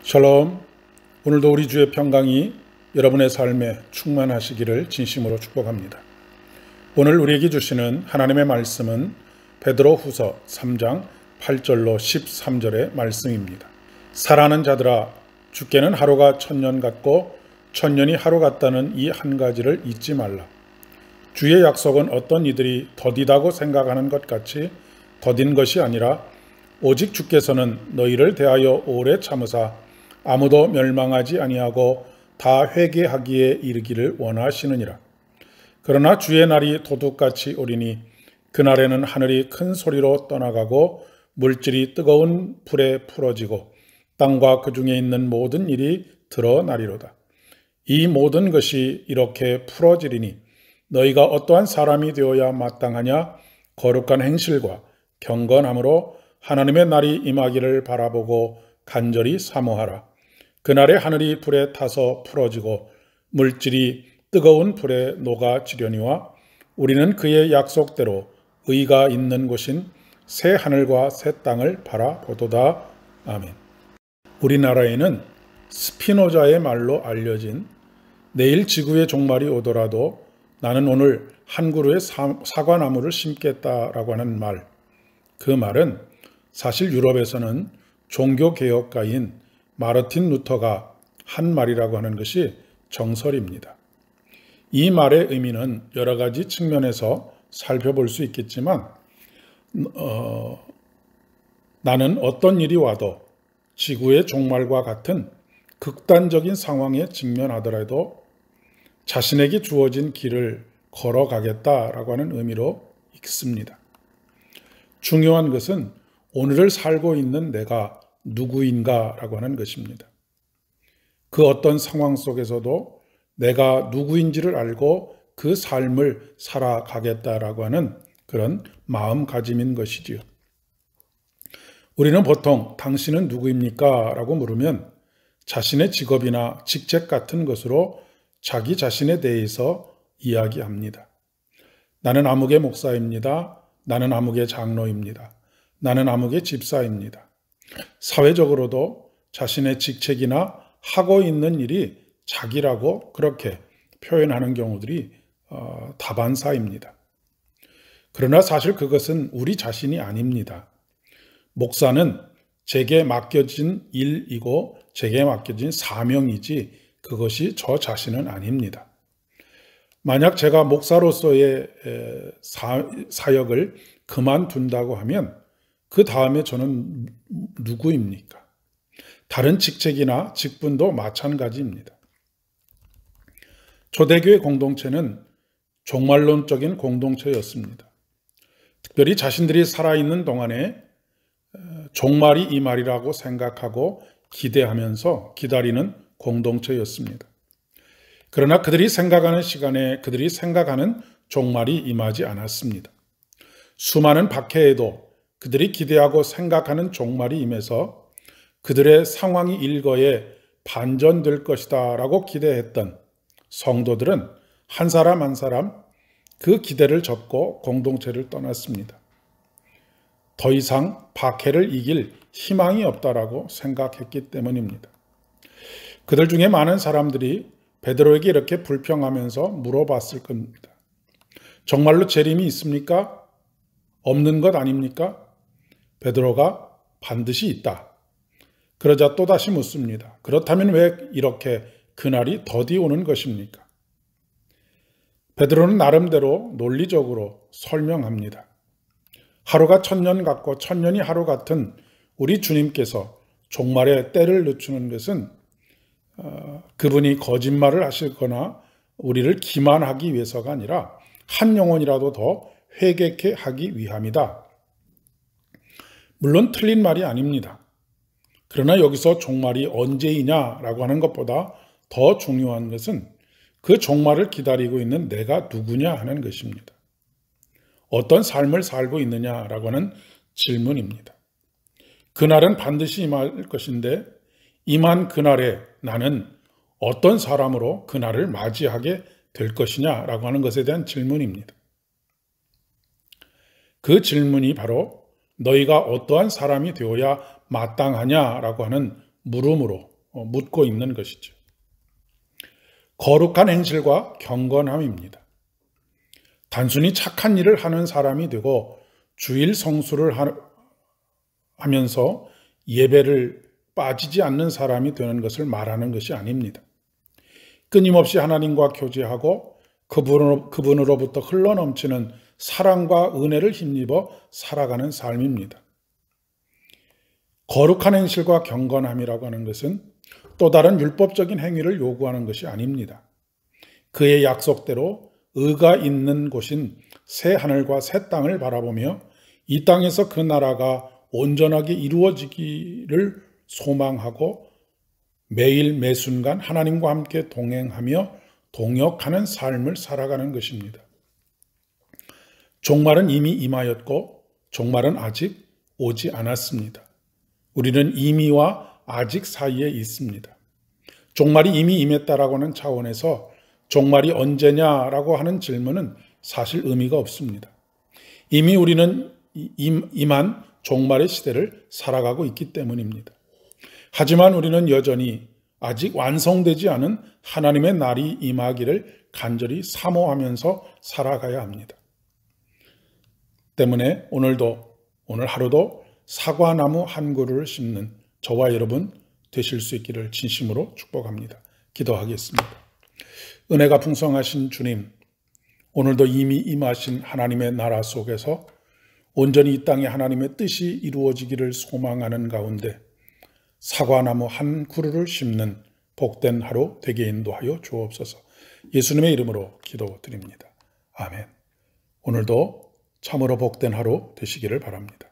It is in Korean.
샬롬. 오늘도 우리 주의 평강이 여러분의 삶에 충만하시기를 진심으로 축복합니다. 오늘 우리에게 주시는 하나님의 말씀은 베드로후서 3장 8절로 13절의 말씀입니다. 사랑하는 자들아, 주께는 하루가 천년 같고 천년이 하루 같다는 이 한 가지를 잊지 말라. 주의 약속은 어떤 이들이 더디다고 생각하는 것 같이 더딘 것이 아니라 오직 주께서는 너희를 대하여 오래 참으사 아무도 멸망하지 아니하고 다 회개하기에 이르기를 원하시느니라. 그러나 주의 날이 도둑같이 오리니 그날에는 하늘이 큰 소리로 떠나가고 물질이 뜨거운 불에 풀어지고 땅과 그 중에 있는 모든 일이 드러나리로다. 이 모든 것이 이렇게 풀어지리니 너희가 어떠한 사람이 되어야 마땅하냐? 거룩한 행실과 경건함으로 하나님의 날이 임하기를 바라보고 간절히 사모하라. 그날에 하늘이 불에 타서 풀어지고 물질이 뜨거운 불에 녹아지려니와 우리는 그의 약속대로 의가 있는 곳인 새 하늘과 새 땅을 바라보도다. 아멘. 우리나라에는 스피노자의 말로 알려진 내일 지구의 종말이 오더라도 나는 오늘 한 그루의 사과나무를 심겠다라고 하는 말, 그 말은 사실 유럽에서는 종교개혁가인 마르틴 루터가 한 말이라고 하는 것이 정설입니다. 이 말의 의미는 여러 가지 측면에서 살펴볼 수 있겠지만 나는 어떤 일이 와도 지구의 종말과 같은 극단적인 상황에 직면하더라도 자신에게 주어진 길을 걸어가겠다라고 하는 의미로 읽습니다. 중요한 것은 오늘을 살고 있는 내가 누구인가라고 하는 것입니다. 그 어떤 상황 속에서도 내가 누구인지를 알고 그 삶을 살아가겠다라고 하는 그런 마음가짐인 것이지요. 우리는 보통 당신은 누구입니까? 라고 물으면 자신의 직업이나 직책 같은 것으로 자기 자신에 대해서 이야기합니다. 나는 아무개 목사입니다. 나는 아무개 장로입니다. 나는 아무개 집사입니다. 사회적으로도 자신의 직책이나 하고 있는 일이 자기라고 그렇게 표현하는 경우들이 다반사입니다. 그러나 사실 그것은 우리 자신이 아닙니다. 목사는 제게 맡겨진 일이고 제게 맡겨진 사명이지 그것이 저 자신은 아닙니다. 만약 제가 목사로서의 사역을 그만둔다고 하면 그 다음에 저는 누구입니까? 다른 직책이나 직분도 마찬가지입니다. 초대교회 공동체는 종말론적인 공동체였습니다. 특별히 자신들이 살아있는 동안에 종말이 이 말이라고 생각하고 기대하면서 기다리는 공동체였습니다. 그러나 그들이 생각하는 시간에 그들이 생각하는 종말이 임하지 않았습니다. 수많은 박해에도 그들이 기대하고 생각하는 종말이 임해서 그들의 상황이 일거에 반전될 것이다 라고 기대했던 성도들은 한 사람 한 사람 그 기대를 접고 공동체를 떠났습니다. 더 이상 박해를 이길 희망이 없다라고 생각했기 때문입니다. 그들 중에 많은 사람들이 베드로에게 이렇게 불평하면서 물어봤을 겁니다. 정말로 재림이 있습니까? 없는 것 아닙니까? 베드로가 반드시 있다. 그러자 또다시 묻습니다. 그렇다면 왜 이렇게 그날이 더디 오는 것입니까? 베드로는 나름대로 논리적으로 설명합니다. 하루가 천년 같고 천년이 하루 같은 우리 주님께서 종말에 때를 늦추는 것은 그분이 거짓말을 하시거나 우리를 기만하기 위해서가 아니라 한 영혼이라도 더 회개케 하기 위함이다. 물론 틀린 말이 아닙니다. 그러나 여기서 종말이 언제이냐라고 하는 것보다 더 중요한 것은 그 종말을 기다리고 있는 내가 누구냐 하는 것입니다. 어떤 삶을 살고 있느냐라고 하는 질문입니다. 그날은 반드시 임할 것인데 임한 그날에 나는 어떤 사람으로 그날을 맞이하게 될 것이냐라고 하는 것에 대한 질문입니다. 그 질문이 바로 너희가 어떠한 사람이 되어야 마땅하냐라고 하는 물음으로 묻고 있는 것이죠. 거룩한 행실과 경건함입니다. 단순히 착한 일을 하는 사람이 되고 주일 성수를 하면서 예배를 빠지지 않는 사람이 되는 것을 말하는 것이 아닙니다. 끊임없이 하나님과 교제하고 그분으로부터 흘러넘치는 사랑과 은혜를 힘입어 살아가는 삶입니다. 거룩한 행실과 경건함이라고 하는 것은 또 다른 율법적인 행위를 요구하는 것이 아닙니다. 그의 약속대로 의가 있는 곳인 새 하늘과 새 땅을 바라보며 이 땅에서 그 나라가 온전하게 이루어지기를 소망하고 매일 매순간 하나님과 함께 동행하며 동역하는 삶을 살아가는 것입니다. 종말은 이미 임하였고 종말은 아직 오지 않았습니다. 우리는 이미와 아직 사이에 있습니다. 종말이 이미 임했다라고 하는 차원에서 종말이 언제냐라고 하는 질문은 사실 의미가 없습니다. 이미 우리는 임한 종말의 시대를 살아가고 있기 때문입니다. 하지만 우리는 여전히 아직 완성되지 않은 하나님의 날이 임하기를 간절히 사모하면서 살아가야 합니다. 때문에 오늘 하루도 사과나무 한 그루를 심는 저와 여러분 되실 수 있기를 진심으로 축복합니다. 기도하겠습니다. 은혜가 풍성하신 주님, 오늘도 이미 임하신 하나님의 나라 속에서 온전히 이 땅에 하나님의 뜻이 이루어지기를 소망하는 가운데 사과나무 한 그루를 심는 복된 하루 되게 인도하여 주옵소서. 예수님의 이름으로 기도드립니다. 아멘. 오늘도 참으로 복된 하루 되시기를 바랍니다.